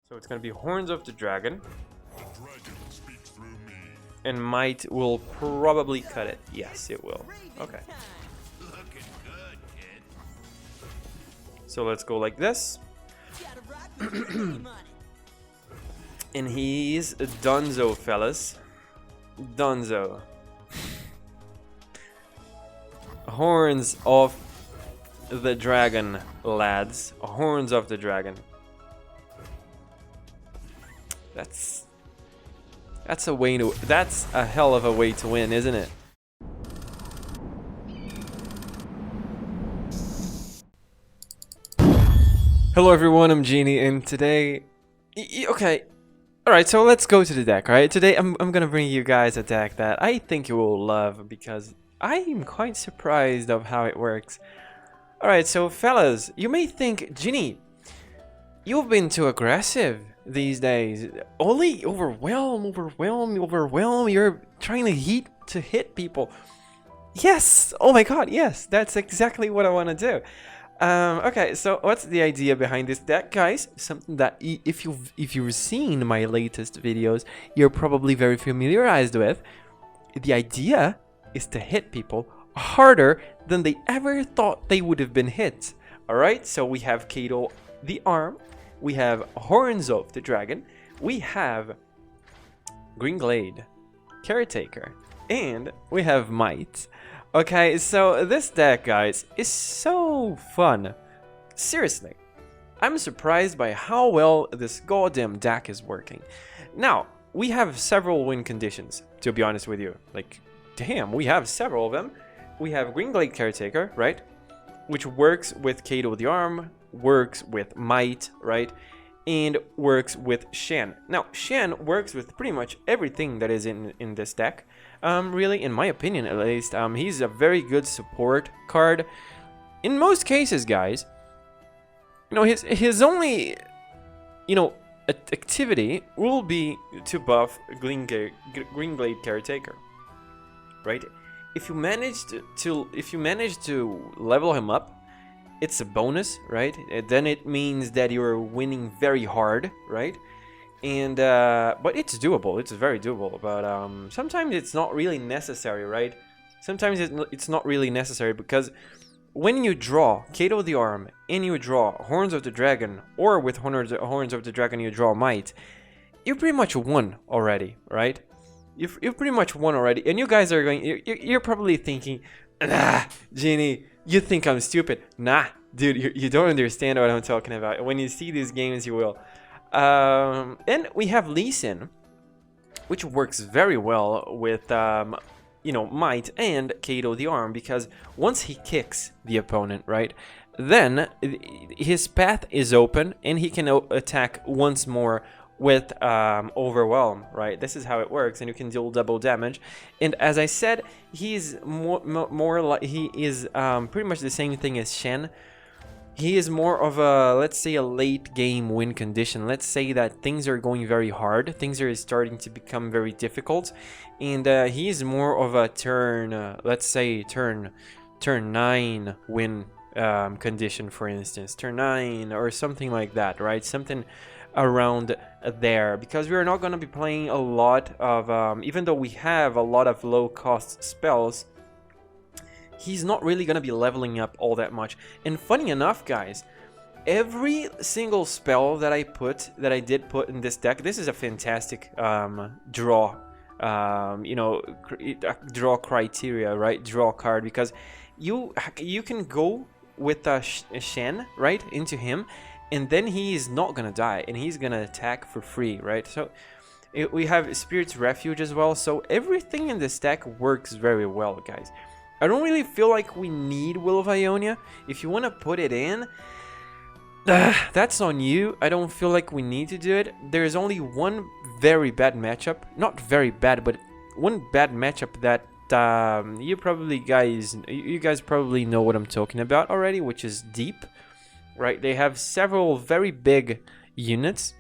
So it's gonna be Horns of the Dragon. And Might will probably cut it. Yes, it will. Okay. So let's go like this. And he's Dunzo, fellas. Dunzo. Horns of the Dragon, lads. Horns of the Dragon. That's a hell of a way to win, isn't it? Hello everyone, I'm Genie, and today, okay, alright, so let's go to the deck, alright? Today I'm gonna bring you guys a deck that I think you will love, because I'm quite surprised of how it works. Alright, so fellas, you may think, Genie, you've been too aggressive these days. Only overwhelm, you're trying to hit people. Yes, oh my god, yes, that's exactly what I want to do. Okay, so what's the idea behind this deck, guys? Something that if you've seen my latest videos, you're probably very familiarized with. The idea is to hit people harder than they ever thought they would have been hit. Alright, so we have Kato the Arm, we have Horns of the Dragon, we have Green Glade, Caretaker, and we have Might. Okay, so this deck, guys, is so fun. Seriously, I'm surprised by how well this goddamn deck is working. Now, we have several win conditions, to be honest with you. Like, damn, we have several of them. We have Green Glade Caretaker, right? Which works with Kato the Arm, works with Might, right? And works with Shen. Now, Shen works with pretty much everything that is in this deck. Really, in my opinion at least, he's a very good support card. In most cases, guys, you know, his only, you know, activity will be to buff Green Glade Caretaker, right? If you manage to level him up, it's a bonus, right? Then it means that you're winning very hard, right? And but it's doable. It's very doable. But sometimes it's not really necessary, right? Sometimes it's not really necessary, because when you draw Kato the Arm and you draw Horns of the Dragon, or with Horns of the Dragon you draw Might, you pretty much won already, right? You've pretty much won already. And you guys are going. You're probably thinking, nah, Genie, you think I'm stupid? Nah, dude, you don't understand what I'm talking about. When you see these games, you will. And we have Lee Sin, which works very well with you know, Might and Kato the Arm, because once he kicks the opponent, right, then his path is open and he can attack once more with Overwhelm, right? This is how it works, and you can deal double damage. And as I said, he's more like, he is pretty much the same thing as Shen. He is more of a, let's say, a late game win condition. Let's say that things are going very hard, things are starting to become very difficult, and he is more of a turn, let's say turn 9 win condition, for instance, turn 9 or something like that, right? Something around there, because we're not going to be playing a lot of, even though we have a lot of low cost spells, he's not really going to be leveling up all that much. And funny enough, guys, every single spell that I did put in this deck, this is a fantastic draw, you know, draw criteria, right? Draw card, because you can go with a Shen, right, into him, and then he is not gonna die, and he's gonna attack for free, right? So we have Spirit's Refuge as well. So everything in this deck works very well, guys. I don't really feel like we need Will of Ionia. If you want to put it in, that's on you. I don't feel like we need to do it. There's only one very bad matchup. Not very bad, but one bad matchup that you guys probably know what I'm talking about already, which is Deep, right? They have several very big units,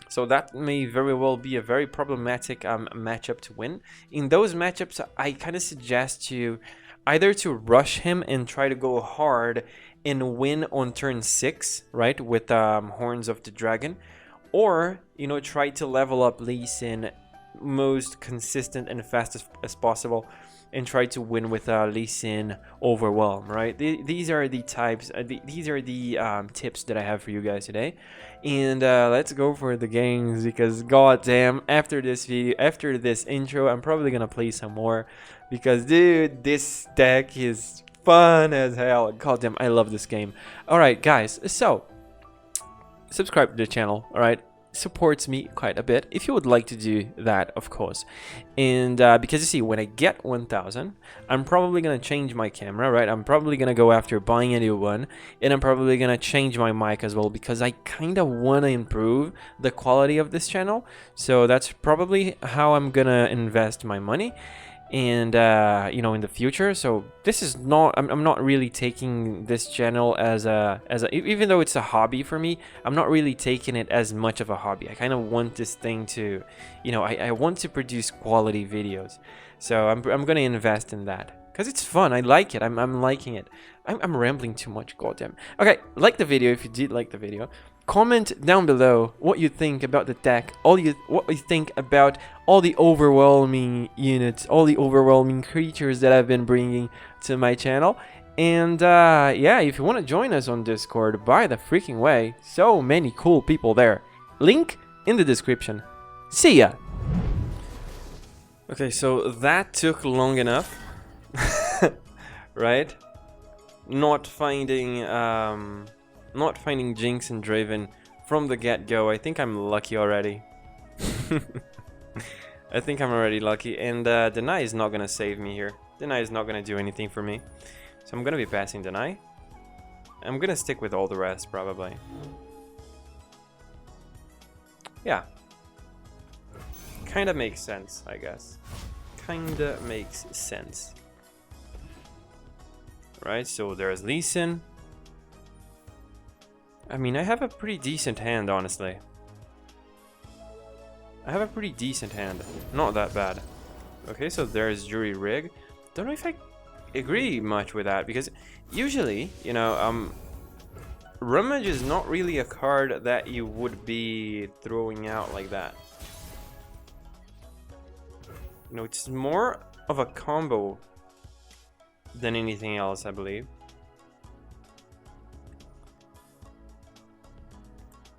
so that may very well be a very problematic matchup to win. In those matchups, I kind of suggest you either to rush him and try to go hard and win on turn 6, right, with Horns of the Dragon, or you know, try to level up Lee Sin most consistent and fast as possible, and try to win with Lee Sin Overwhelm, right? These are the types, these are the tips that I have for you guys today. And let's go for the games, because goddamn, after this video, after this intro, I'm probably gonna play some more, because dude, this deck is fun as hell. Goddamn, I love this game. Alright guys, so subscribe to the channel, alright? Supports me quite a bit if you would like to do that, of course. And because you see, when I get 1000, I'm probably gonna change my camera, right? I'm probably gonna go after buying a new one, and I'm probably gonna change my mic as well, because I kind of want to improve the quality of this channel. So that's probably how I'm gonna invest my money, and you know, in the future. So this is not, I'm not really taking this channel as a even though it's a hobby for me, I'm not really taking it as much of a hobby. I kind of want this thing to, you know, I want to produce quality videos. So I'm gonna invest in that because it's fun. I like it. I'm liking it. I'm rambling too much, goddamn. Okay, like the video if you did like the video. Comment down below what you think about the deck, what you think about all the overwhelming units, all the overwhelming creatures that I've been bringing to my channel. And yeah, if you want to join us on Discord, by the freaking way, so many cool people there. Link in the description. See ya! Okay, so that took long enough, right? Not finding Jinx and Draven from the get-go. I think I'm lucky already. I think I'm already lucky, and Deny is not gonna save me here. Deny is not gonna do anything for me, so I'm gonna be passing Deny. I'm gonna stick with all the rest probably. Yeah, kinda makes sense, I guess. Kinda makes sense. Right, so there's Lee Sin. I mean, I have a pretty decent hand, honestly. I have a pretty decent hand. Not that bad. Okay, so there's Jury Rig. Don't know if I agree much with that, because usually, you know, Rummage is not really a card that you would be throwing out like that. You know, it's more of a combo than anything else, I believe.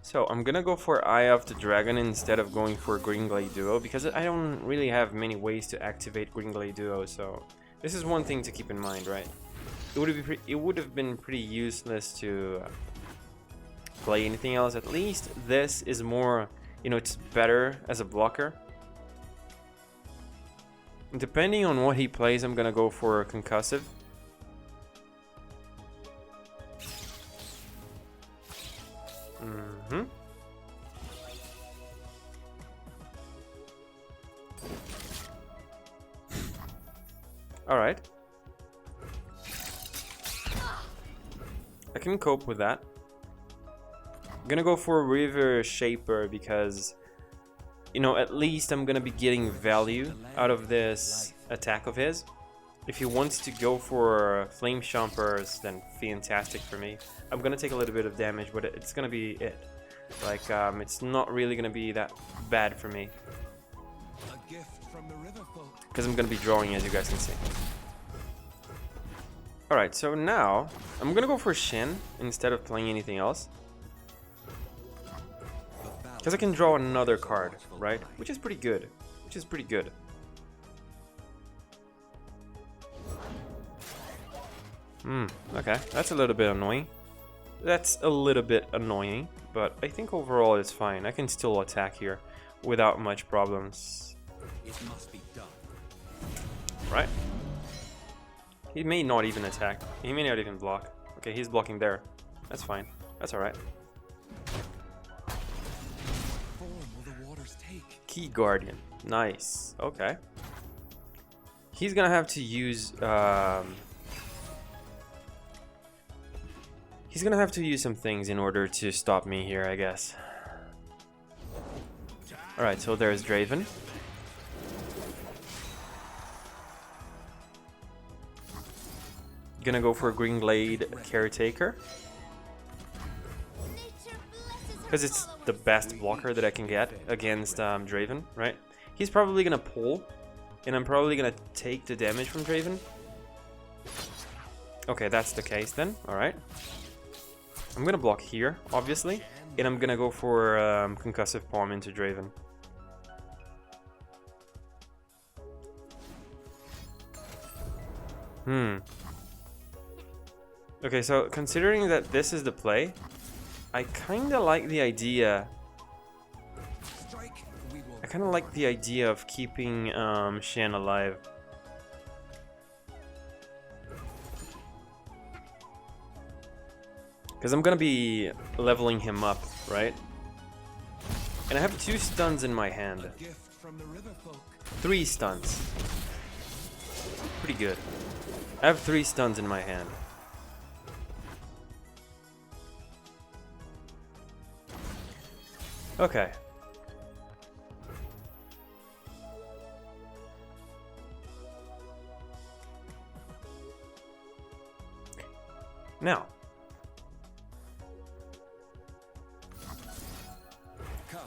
So I'm gonna go for Eye of the Dragon instead of going for Green Glade Duo, because I don't really have many ways to activate Green Glade Duo. So this is one thing to keep in mind, right? It would have been pretty useless to play anything else. At least this is more, you know, it's better as a blocker. Depending on what he plays, I'm gonna go for Concussive. Alright. I can cope with that. I'm gonna go for River Shaper because, you know, at least I'm gonna be getting value out of this attack of his. If he wants to go for Flame Chompers, then fantastic for me. I'm gonna take a little bit of damage, but it's gonna be it. Like, it's not really gonna be that bad for me, because I'm gonna be drawing, as you guys can see. Alright, so now I'm gonna go for Shen instead of playing anything else, because I can draw another card, right? Which is pretty good. Okay, that's a little bit annoying. But I think overall it's fine. I can still attack here without much problems. It must be done. Right? He may not even attack. He may not even block. Okay, he's blocking there. That's fine. That's alright. Key Guardian. Nice. Okay. He's gonna have to use he's gonna have to use some things in order to stop me here, I guess. Alright, so there's Draven. Gonna go for Green Glade Caretaker, because it's the best blocker that I can get against Draven, right? He's probably gonna pull, and I'm probably gonna take the damage from Draven. Okay, that's the case then. Alright. I'm gonna block here, obviously, and I'm gonna go for concussive palm into Draven. Okay, so considering that this is the play, I kinda like the idea. I kinda like the idea of keeping Shen alive. Because I'm gonna be leveling him up, right? And I have 2 stuns in my hand. 3 stuns. Pretty good. I have 3 stuns in my hand. Okay. Now.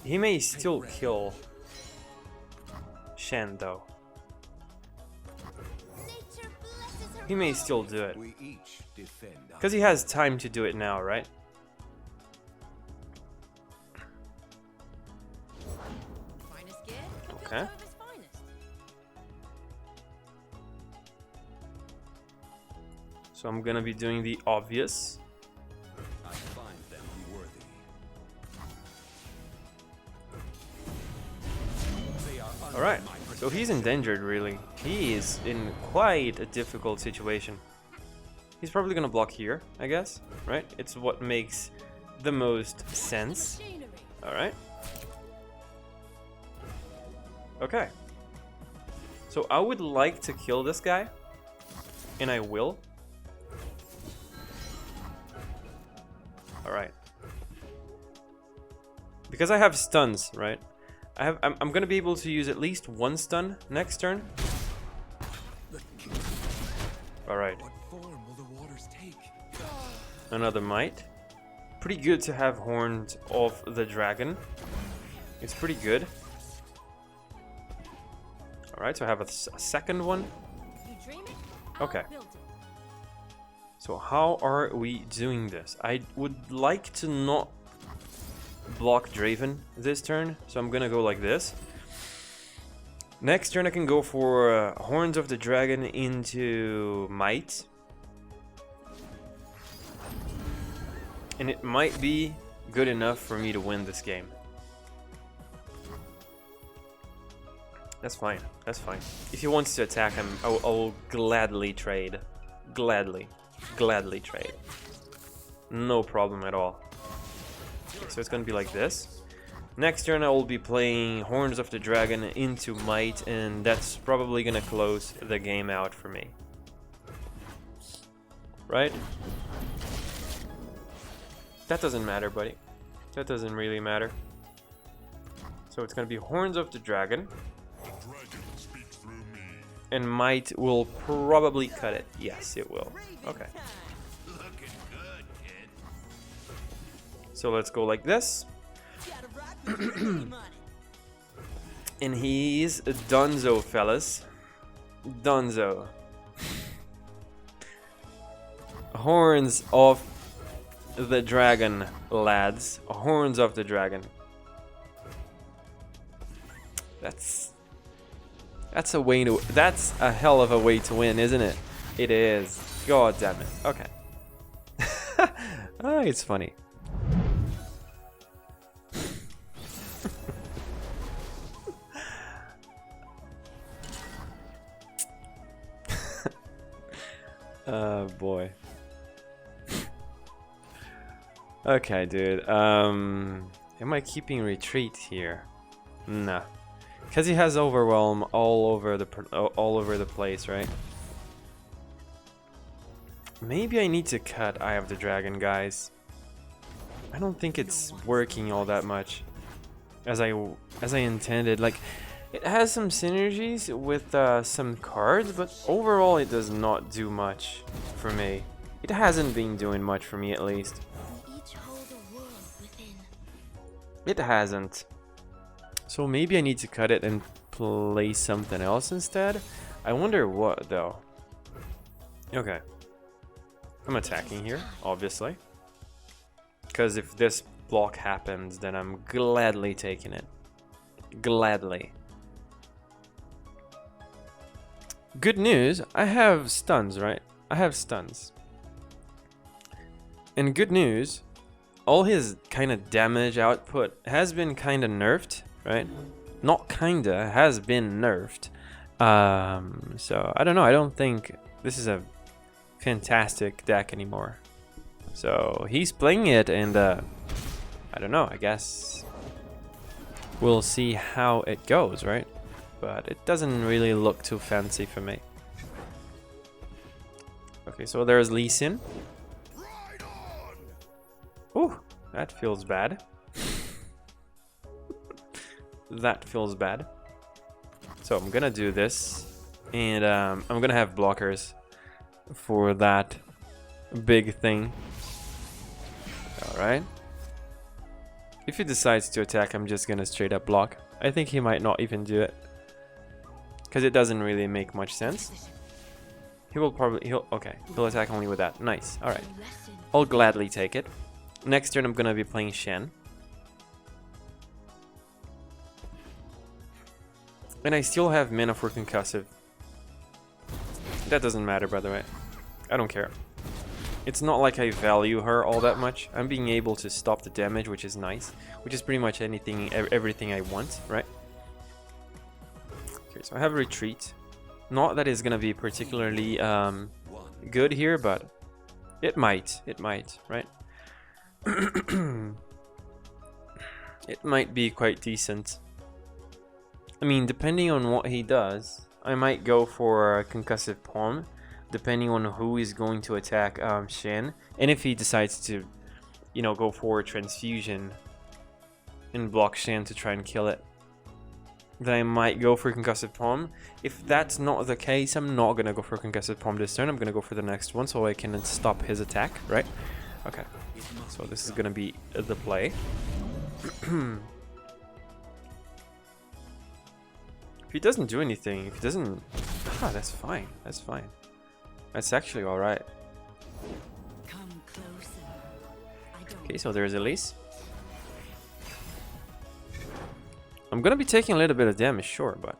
He may still kill Shen though. He may still do it. Because he has time to do it now, right? Okay. So I'm gonna be doing the obvious. Alright, so he's endangered really. He is in quite a difficult situation. He's probably gonna block here, I guess, right? It's what makes the most sense. Alright. Okay. So I would like to kill this guy, and I will. Alright. Because I have stuns, right? I'm gonna be able to use at least 1 stun next turn. Alright. Another might. Pretty good to have Horns of the Dragon. It's pretty good. Alright, so I have a second one. Okay. So how are we doing this? I would like to not block Draven this turn, so I'm gonna go like this. Next turn I can go for Horns of the Dragon into Might. And it might be good enough for me to win this game. That's fine, that's fine. If he wants to attack him, I will gladly trade. Gladly trade. No problem at all. Okay, so it's gonna be like this. Next turn I will be playing Horns of the Dragon into Might, and that's probably gonna close the game out for me. Right? That doesn't matter, buddy. That doesn't really matter. So it's gonna be Horns of the Dragon. And Might will probably cut it. Yes, it will. Okay. So let's go like this. And he's Dunzo, fellas. Dunzo. Horns of the Dragon, lads. Horns of the Dragon. That's a hell of a way to win, isn't it? It is. God damn it. Okay. Ah, it's funny. Oh boy. Okay, dude. Am I keeping retreat here? Nah. Because he has overwhelm all over the place, right? Maybe I need to cut Eye of the Dragon, guys. I don't think it's working all that much as I intended. Like, it has some synergies with some cards, but overall it does not do much for me. It hasn't been doing much for me, at least. It hasn't. So maybe I need to cut it and play something else instead. I wonder what though. Okay. I'm attacking here, obviously. Because if this block happens, then I'm gladly taking it. Gladly. Good news, I have stuns, right? I have stuns. And good news, all his kind of damage output has been kind of nerfed, right? Not kinda, has been nerfed. So I don't know, I don't think this is a fantastic deck anymore. So he's playing it, and I don't know, I guess we'll see how it goes, right? But it doesn't really look too fancy for me. Okay, so there's Lee Sin. Ooh, that feels bad. That feels bad. So I'm gonna do this, and I'm gonna have blockers for that big thing. Alright. If he decides to attack, I'm just gonna straight up block. I think he might not even do it, because it doesn't really make much sense. He'll attack only with that. Nice. Alright. I'll gladly take it. Next turn I'm gonna be playing Shen. And I still have mana for concussive. That doesn't matter, by the way. I don't care. It's not like I value her all that much. I'm being able to stop the damage, which is nice. Which is pretty much everything I want, right? Okay, so I have a retreat. Not that it's gonna be particularly good here, but it might, right? It might be quite decent. I mean, depending on what he does, I might go for a concussive palm, depending on who is going to attack Shen, and if he decides to, you know, go for a transfusion and block Shen to try and kill it, then I might go for concussive palm. If that's not the case, I'm not gonna go for concussive palm this turn. I'm gonna go for the next one so I can stop his attack, right? Okay, so this is gonna be the play. If he doesn't do anything, if he doesn't... Ah, that's fine, that's fine. That's actually alright. Okay, so there's Elise. I'm gonna be taking a little bit of damage, sure, but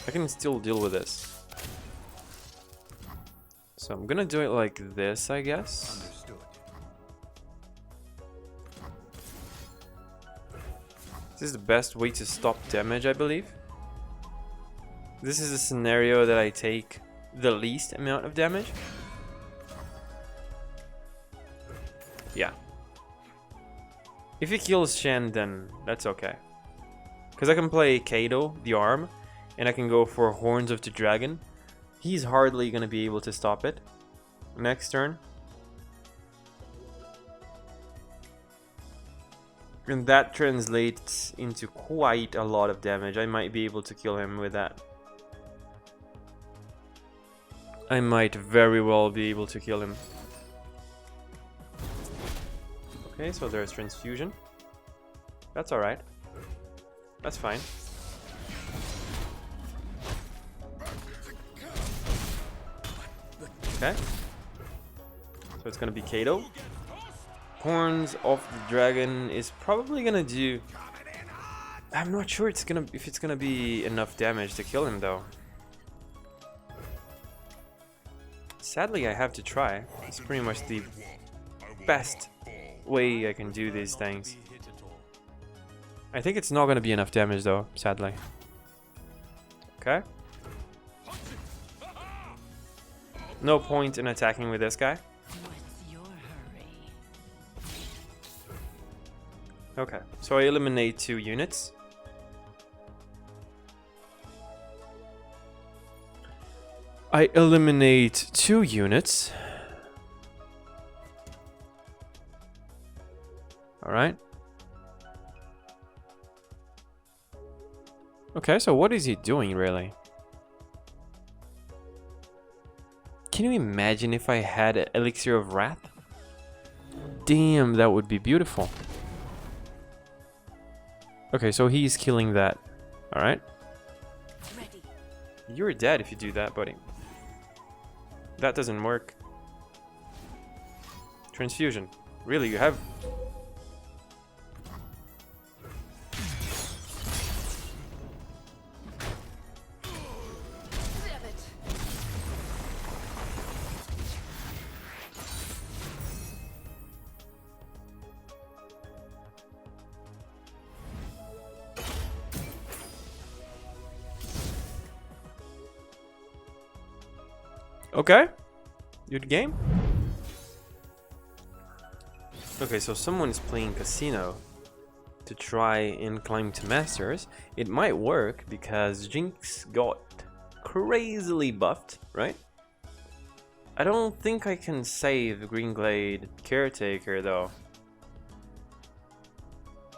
I can still deal with this. So I'm gonna do it like this, I guess. This is the best way to stop damage, I believe. This is a scenario that I take the least amount of damage. Yeah. If he kills Shen, then that's okay. Because I can play Kato, the arm, and I can go for Horns of the Dragon. He's hardly going to be able to stop it. Next turn. And that translates into quite a lot of damage. I might be able to kill him with that. I might very well be able to kill him. Okay, so there's transfusion. That's alright. That's fine. Okay. So it's gonna be Kato. Horns of the Dragon is probably gonna do... I'm not sure if it's gonna be enough damage to kill him though. Sadly, I have to try. It's pretty much the best way I can do these things. I think it's not gonna be enough damage though, sadly. Okay. No point in attacking with this guy. Okay, so I eliminate 2 units. I eliminate 2 units. Alright. Okay, so what is he doing really? Can you imagine if I had Elixir of Wrath? Damn, that would be beautiful. Okay, so he's killing that. Alright. You're dead if you do that, buddy. That doesn't work. Transfusion. Really, you have... Okay. Good game. Okay, so someone is playing Casino to try and climb to Masters. It might work because Jinx got crazily buffed, right? I don't think I can save Green Glade Caretaker though.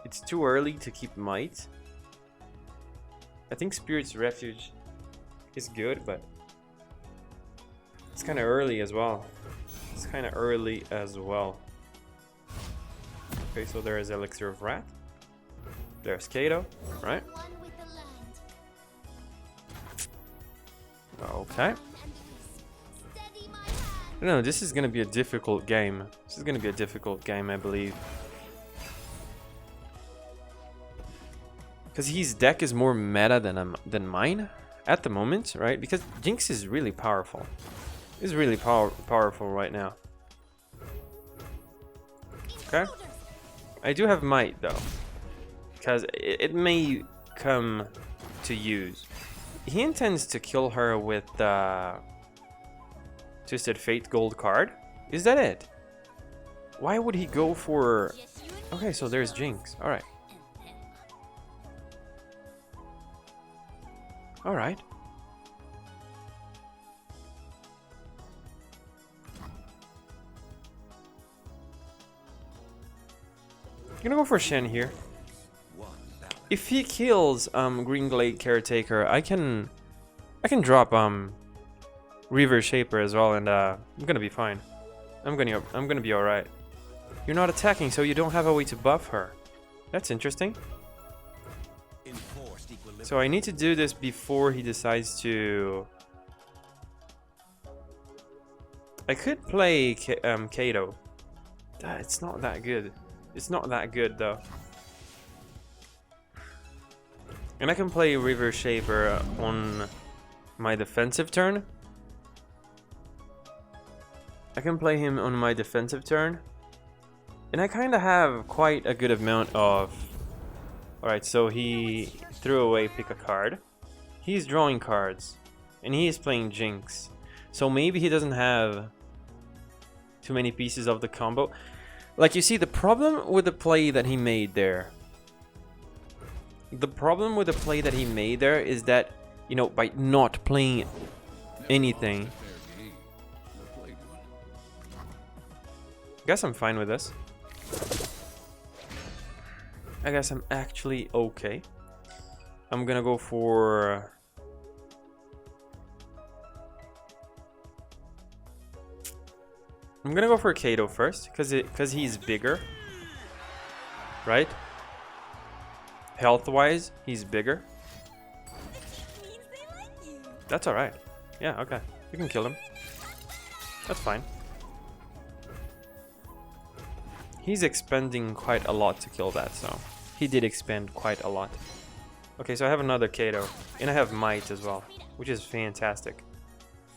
It's too early to keep Might. I think Spirit's Refuge is good, but it's kind of early as well. It's kind of early as well. Okay, so there is Elixir of Wrath. There's Kato, right? Okay. No, this is gonna be a difficult game. This is gonna be a difficult game, I believe. Because his deck is more meta than mine at the moment, right? Because Jinx is really powerful. Is really powerful right now. Okay. I do have Might though, because it may come to use. He intends to kill her with Twisted Fate gold card. Is that it? Why would he go for... Okay, so there's Jinx. Alright. Alright. I'm gonna go for Shen here. If he kills Green Glade Caretaker, I can drop Reaver Shaper as well, and I'm gonna be fine. I'm gonna be alright. You're not attacking, so you don't have a way to buff her. That's interesting. So I need to do this before he decides to... I could play Kato. It's not that good. It's not that good though. And I can play River Shaper on my defensive turn. I can play him on my defensive turn. And I kind of have quite a good amount of... Alright, so he threw away pick a card. He's drawing cards. And he is playing Jinx. So maybe he doesn't have too many pieces of the combo. Like, you see, the problem with the play that he made there... The problem with the play that he made there is that, you know, by not playing anything... I guess I'm fine with this. I guess I'm actually okay. I'm gonna go for... I'm gonna go for Kato first, because he's bigger. Right? Health-wise, he's bigger. That's alright. Yeah, okay. You can kill him. That's fine. He's expending quite a lot to kill that, so... He did expend quite a lot. Okay, so I have another Kato. And I have Might as well, which is fantastic.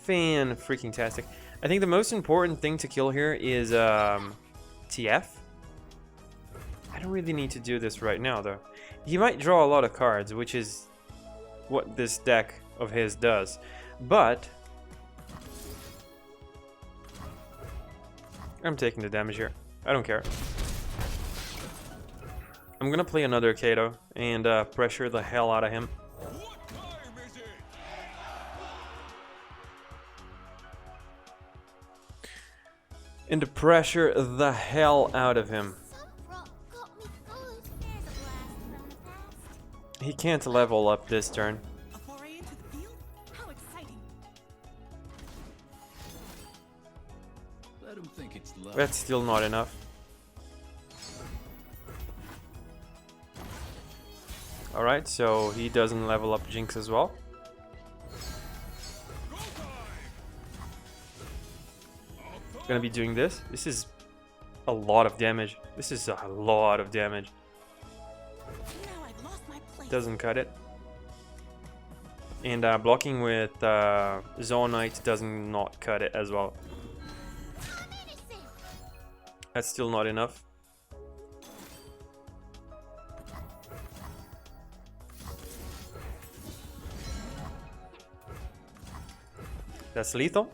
Fan-freaking-tastic. I think the most important thing to kill here is TF. I don't really need to do this right now, though. He might draw a lot of cards, which is what this deck of his does. But... I'm taking the damage here. I don't care. I'm gonna play another Kato and pressure the hell out of him. And pressure the hell out of him. He can't level up this turn. That's still not enough. Alright, so he doesn't level up Jinx as well. Gonna be doing this. This is a lot of damage. This is a lot of damage. Doesn't cut it. And blocking with Zonite doesn't not cut it as well. That's still not enough. That's lethal.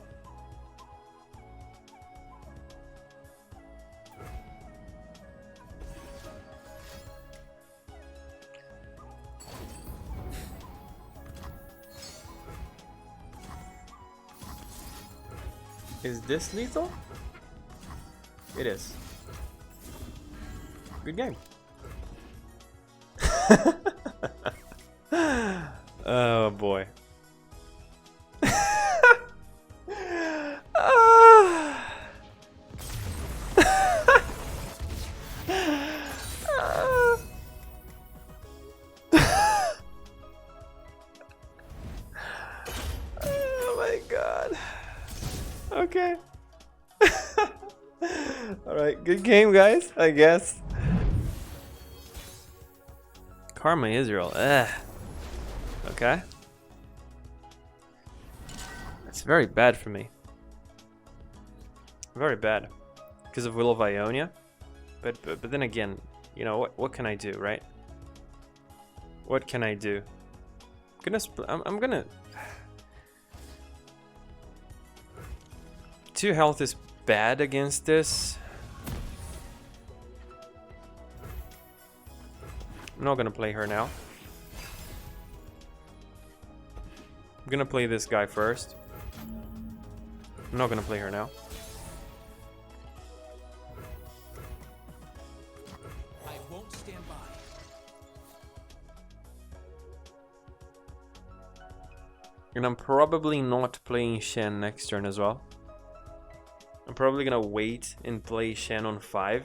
Is this lethal? It is. Good game. Oh boy. Oh my god. Okay. Alright, good game, guys, I guess. Karma Ezreal. Okay. That's very bad for me. Very bad. Because of Will of Ionia. But then again, you know, what can I do, right? What can I do? I'm gonna... 2 health is bad against this. I'm not gonna play her now. I'm gonna play this guy first. I'm not gonna play her now. I won't stand by. And I'm probably not playing Shen next turn as well. I'm probably gonna wait and play Shen on 5.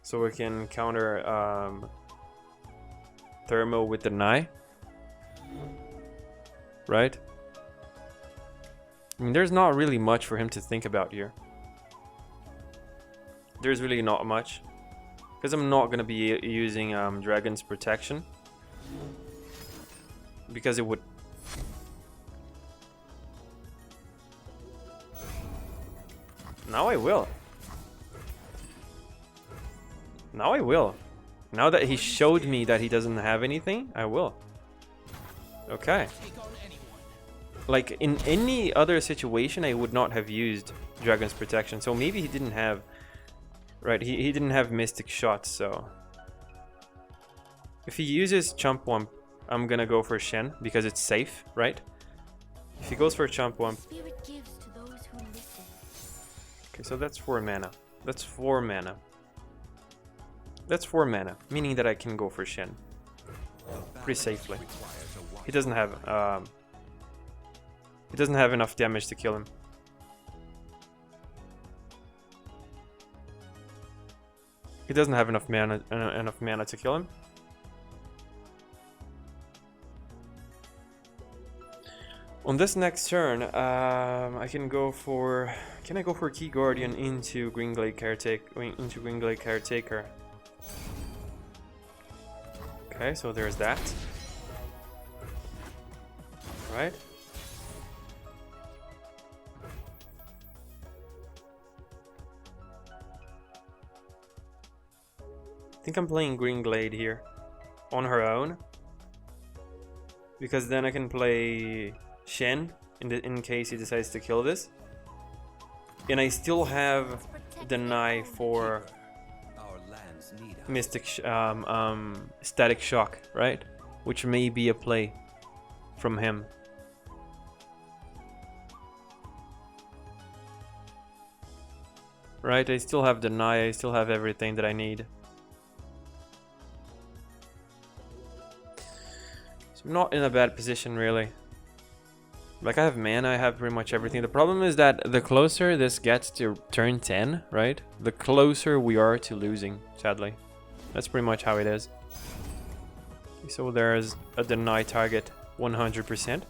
So we can counter Thermo with the Nai. Right? I mean, there's not really much for him to think about here. There's really not much. Because I'm not gonna be using Dragon's Protection. Because it would... Now I will. Now I will. Now that he showed me that he doesn't have anything, I will. Okay. Like, in any other situation, I would not have used Dragon's Protection. So maybe he didn't have... Right, he didn't have Mystic Shot, so... If he uses Chump Wump, I'm gonna go for Shen, because it's safe, right? If he goes for Chump Wump... Okay, so that's 4 mana. That's 4 mana. That's 4 mana, meaning that I can go for Shen. Pretty safely. He doesn't have enough damage to kill him. He doesn't have enough mana to kill him. On this next turn, I can go for... Can I go for Key Guardian into Greenglade Caretaker? Okay, so there's that. Right. I think I'm playing Greenglade here on her own, because then I can play Shen in case he decides to kill this, and I still have the Nai for Mystic Static Shock, right? Which may be a play from him. Right, I still have the Nai, I still have everything that I need. So I'm not in a bad position, really. Like, I have mana, I have pretty much everything. The problem is that the closer this gets to turn 10, right? The closer we are to losing, sadly. That's pretty much how it is. So there's a deny target 100%.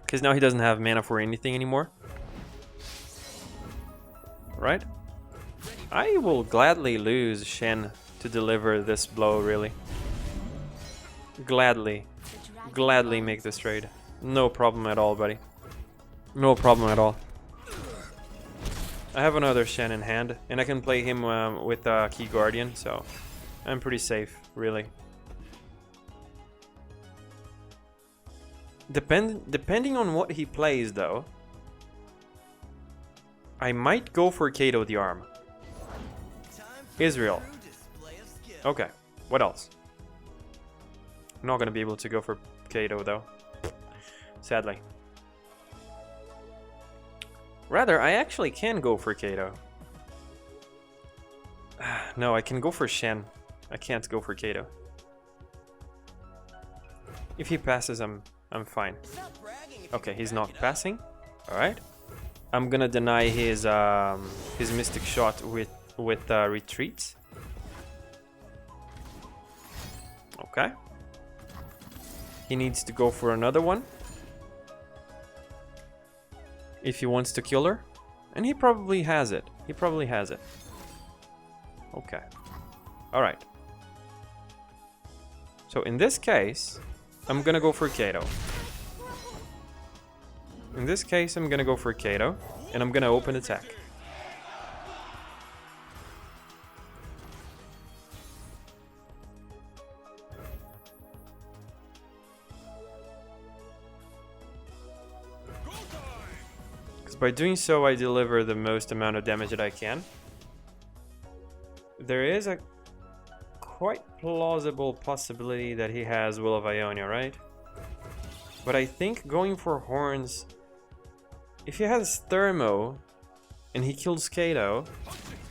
Because now he doesn't have mana for anything anymore. Right? I will gladly lose Shen to deliver this blow, really. Gladly make this trade. No problem at all, buddy. No problem at all. I have another Shen in hand, and I can play him with Key Guardian, so I'm pretty safe, really. Depending on what he plays, though, I might go for Kato the Arm. Ezreal. Okay, what else? I'm not gonna be able to go for Kato, though. Sadly. Rather, I actually can go for Kato. No, I can go for Shen. I can't go for Kato. If he passes, I'm fine. Okay, he's not passing. All right. I'm gonna deny his Mystic Shot with retreat. Okay. He needs to go for another one if he wants to kill her, and he probably has it. He probably has it. Okay. All right. So in this case, I'm gonna go for Kato. In this case, I'm gonna go for Kato, and I'm gonna open attack. Because by doing so, I deliver the most amount of damage that I can. There is a quite plausible possibility that he has Will of Ionia, right? But I think going for Horns, if he has Thermo and he kills Kato,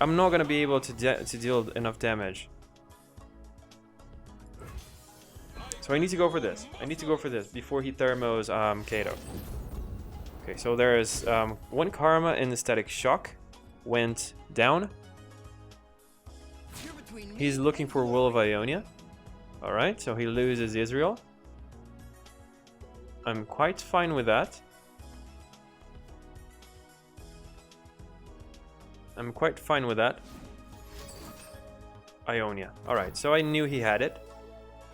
I'm not gonna be able to deal enough damage. So I need to go for this. I need to go for this before he Thermos Kato. Okay, so there's one Karma in the Static Shock went down. He's looking for Will of Ionia. Alright, so he loses Ezreal. I'm quite fine with that. I'm quite fine with that. Ionia. Alright, so I knew he had it.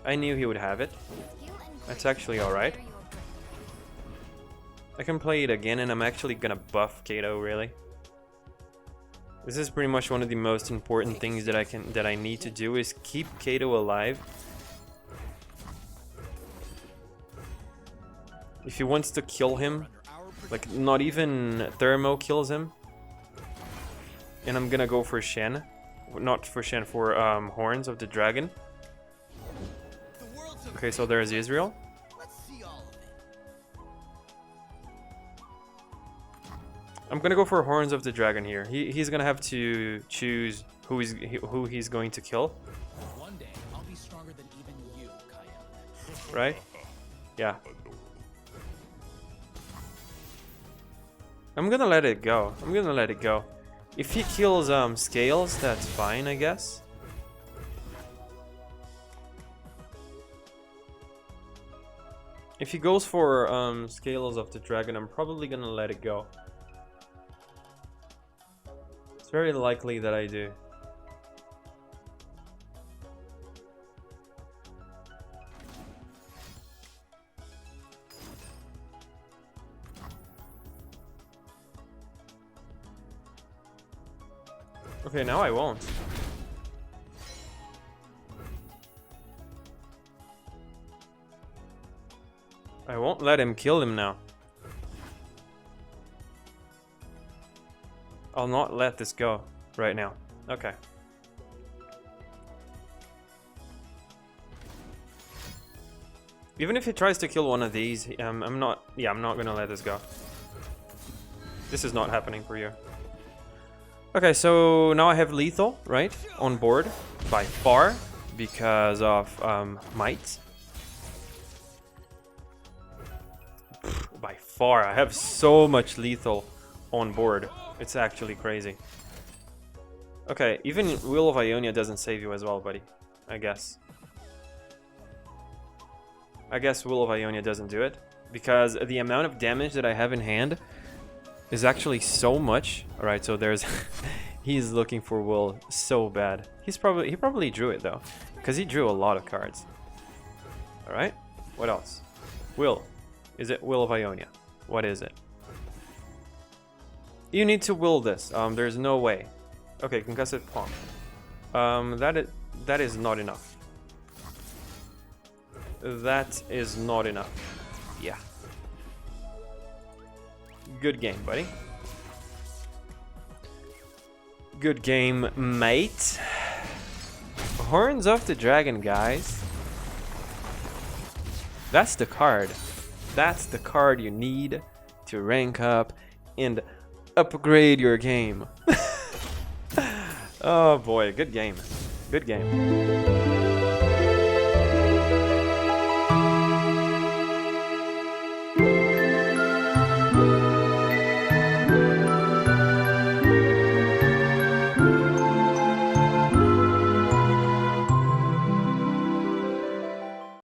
I knew he would have it. That's actually alright. I can play it again, and I'm actually gonna buff Kato, really. This is pretty much one of the most important things that I need to do, is keep Kato alive. If he wants to kill him, like not even Thermo kills him. And I'm gonna go for Shen. Not for Shen, for Horns of the Dragon. Okay, so there's Ezreal. I'm gonna go for Horns of the Dragon here. He's gonna have to choose who he's going to kill. One day, I'll be stronger than even you, Kaya. Right? Yeah. I'm gonna let it go. I'm gonna let it go. If he kills Scales, that's fine, I guess. If he goes for Scales of the Dragon, I'm probably gonna let it go. It's very likely that I do. Okay, now I won't. I won't let him kill him now. I'll not let this go right now. Okay. Even if he tries to kill one of these, I'm not gonna let this go. This is not happening for you. Okay, so now I have lethal, right, on board by far because of might. By far, I have so much lethal on board. It's actually crazy. Okay, even Will of Ionia doesn't save you as well, buddy. I guess. I guess Will of Ionia doesn't do it. Because the amount of damage that I have in hand is actually so much. Alright, so there's... he's looking for Will so bad. He probably drew it though. Because he drew a lot of cards. Alright, what else? Will. Is it Will of Ionia? What is it? You need to will this. There's no way. Okay, concussive palm. That is not enough. That is not enough. Yeah. Good game, buddy. Good game, mate. Horns of the Dragon, guys. That's the card. That's the card you need to rank up and upgrade your game. Oh boy, good game. Good game.